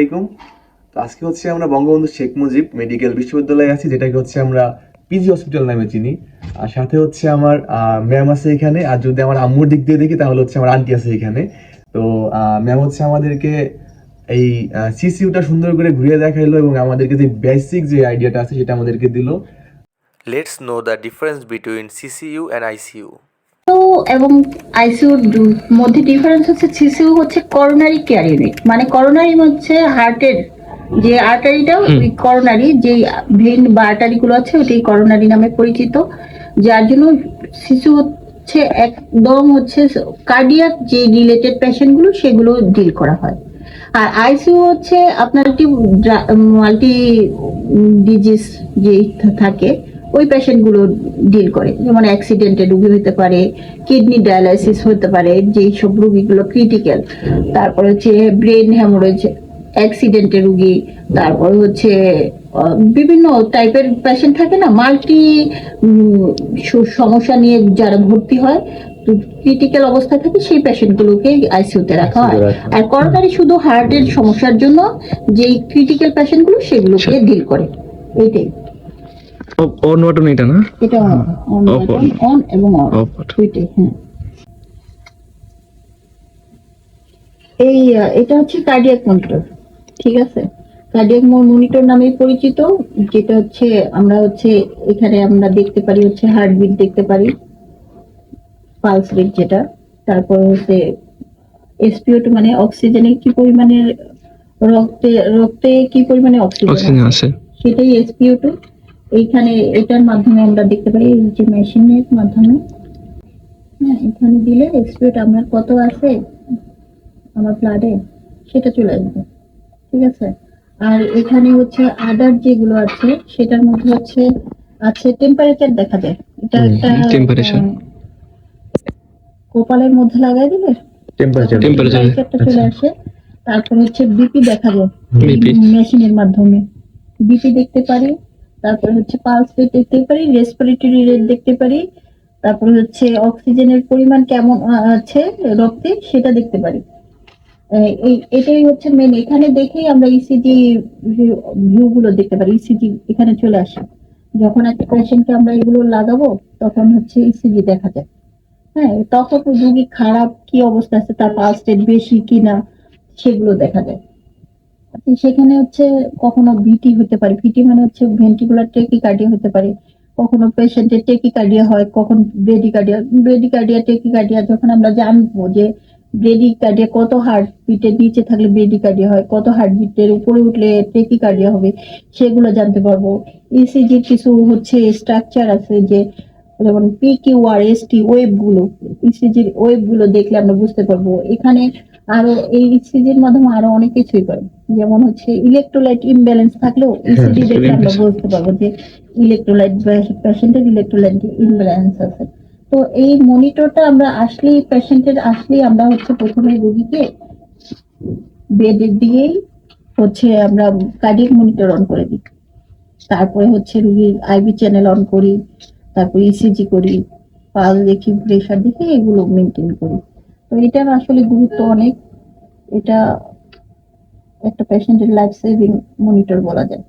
আলাইকুম। তো আজকে হচ্ছে আমরা বঙ্গবন্ধু শেখ মুজিব মেডিকেল বিশ্ববিদ্যালয়ে আছি, যেটাকে হচ্ছে আমরা পিজি হসপিটাল নামে চিনি। আর সাথে হচ্ছে আমার ম্যাম আছে এখানে, আর যদি আমার আম্মুর দিক দিয়ে দেখি তাহলে হচ্ছে আমার আন্টি আছে এখানে। তো ম্যাম হচ্ছে আমাদেরকে এই সিসিউটা সুন্দর করে ঘুরিয়ে দেখাইলো এবং আমাদেরকে যে বেসিক যে আইডিয়াটা আছে সেটা আমাদেরকে দিল। Let's know the difference between CCU and ICU. এবং আইসিইউর মধ্যে ডিফারেন্স হচ্ছে সিসিইউ হচ্ছে করোনারি কেয়ার ইউনিট, মানে করোনারি হচ্ছে হার্টের যে আর্টারিটা, ওই করোনারি যে ভেন বা আর্টারিগুলো আছে ওটাই করোনারি নামে পরিচিত, যার জন্য সিসিইউ হচ্ছে একদম হচ্ছে কার্ডিয়াক যে রিলেটেড পেশেন্টগুলো সেগুলো ডিল করা হয়। আর আইসিইউ হচ্ছে আপনার একটি মাল্টি ডিজিজ যে থাকে ওই পেশেন্টগুলো ডিল করে, যেমন অ্যাক্সিডেন্টে রোগী হতে পারে, কিডনি ডায়ালাইসিস হতে পারে, যেই সব রোগীগুলো ক্রিটিক্যাল, তারপর হচ্ছে ব্রেন হ্যামোরেজ অ্যাক্সিডেন্টে রোগী, তারপর হচ্ছে বিভিন্ন টাইপের পেশেন্ট থাকে না, মাল্টি সমস্যা নিয়ে যারা ভর্তি হয় ক্রিটিক্যাল অবস্থা থাকে সেই পেশেন্টগুলোকে আইসিইউতে রাখা হয়। আর করোনারি শুধু হার্টের সমস্যার জন্য যেই ক্রিটিক্যাল পেশেন্টগুলো সেগুলোকে ডিল করে। এইটাই অন বাটন এটা না, এটা অন বাটন, অন এবং অফ দুইটাই। হ্যাঁ, এই এটা হচ্ছে কার্ডিয়াক মনিটর, ঠিক আছে। কার্ডিয়াক মনিটর নামে পরিচিত, যেটা হচ্ছে আমরা হচ্ছে এখানে আমরা দেখতে পারি হচ্ছে হার্টবিট দেখতে পারি, পালস রেট যেটা, তারপর হচ্ছে এসপিও2 মানে অক্সিজেনের কি পরিমাণের রক্তে কি পরিমাণে অক্সিজেন আছে সেটাই এসপিও2। এইখানে এটার মাধ্যমে আমরা দেখতে পারি, এই যে মেশিনের মাধ্যমে, হ্যাঁ, এখানে দিলে এসপিওটা আমার কত আছে আমার ব্লাডে সেটা চলে আসবে, ঠিক আছে। আর এখানে হচ্ছে আদার যেগুলো আছে সেটার মধ্যে হচ্ছে আছে টেম্পারেচার দেখা যায়, এটা একটা টেম্পারেচার কপালের মধ্যে লাগাই দিলে টেম্পারেচারটা চলে আসে। তারপর হচ্ছে বিপি দেখা যায় মেশিনের মাধ্যমে, বিপি দেখতে পারি, তারপর হচ্ছে পালস রেট দেখতে পারি, রেসপিরেটরি রেট দেখতে পারি, তারপর হচ্ছে অক্সিজেনের পরিমাণ কেমন আছে রক্তে সেটা দেখতে পারি। এটাই হচ্ছে মেন, এখানে দেখেই আমরা ইসিজি ভিউ গুলো দেখতে পারি, ইসিজি এখানে চলে আসে। যখন একটা পেশেন্টকে আমরা এগুলো লাগাবো তখন হচ্ছে ইসিজি দেখা যায়, হ্যাঁ, তখন রোগী খারাপ কি অবস্থা আছে, তার পালস রেট বেশি কিনা সেগুলো দেখা যায়। সেখানে হচ্ছে কখনো ভিটি হতে পারে, ভিটি মানে হচ্ছে ভেন্ট্রিকুলার টেকিকার্ডিয়া হতে পারে, কখনো পেশেন্টের টেকিকার্ডিয়া হয়, কখন ব্রেডিকার্ডিয়া টেকিকার্ডিয়া। যখন আমরা জানবো যে ব্রেডিকার্ডিয়া কত হার্টবিটের নিচে থাকলে ব্রেডিকার্ডিয়া হয়, কত হার্টবিটের উপরে উঠলে টেকিকার্ডিয়া হবে, সেগুলো জানতে পারবো। ইসিজি কিছু হচ্ছে স্ট্রাকচার আছে, যে যেমন PQRST ওয়েভ গুলো, ইসিজির ওয়েভ গুলো দেখলে আমরা বুঝতে পারবো। এখানে আরো এই ইসিজির মাধ্যমে আরো অনেক কিছুই করে, যেমন হচ্ছে ইলেকট্রোলাইট ইমব্যালেন্স থাকলেও ইসিজি দেখলে আমরা বুঝতে পারবো যে ইলেকট্রোলাইট পেশেন্টের ইলেকট্রোলাইট ইমব্যালেন্স আছে। তো এই মনিটরটা আমরা আসলেই পেশেন্টের আসলেই আমরা হচ্ছে প্রথমে রোগীকে বেডে দিয়েই হচ্ছে আমরা কার্ডিয়াক মনিটর অন করে দিই, তারপরে হচ্ছে রোগীর আইভি চ্যানেল অন করি, তারপর ইসিজি করি, পালস দেখি, প্রেশার দেখি, এগুলো মেনটেন করি। তো এটার আসলে গুরুত্ব অনেক, এটা একটা পেশেন্টের লাইফ সেভিং মনিটর বলা যায়।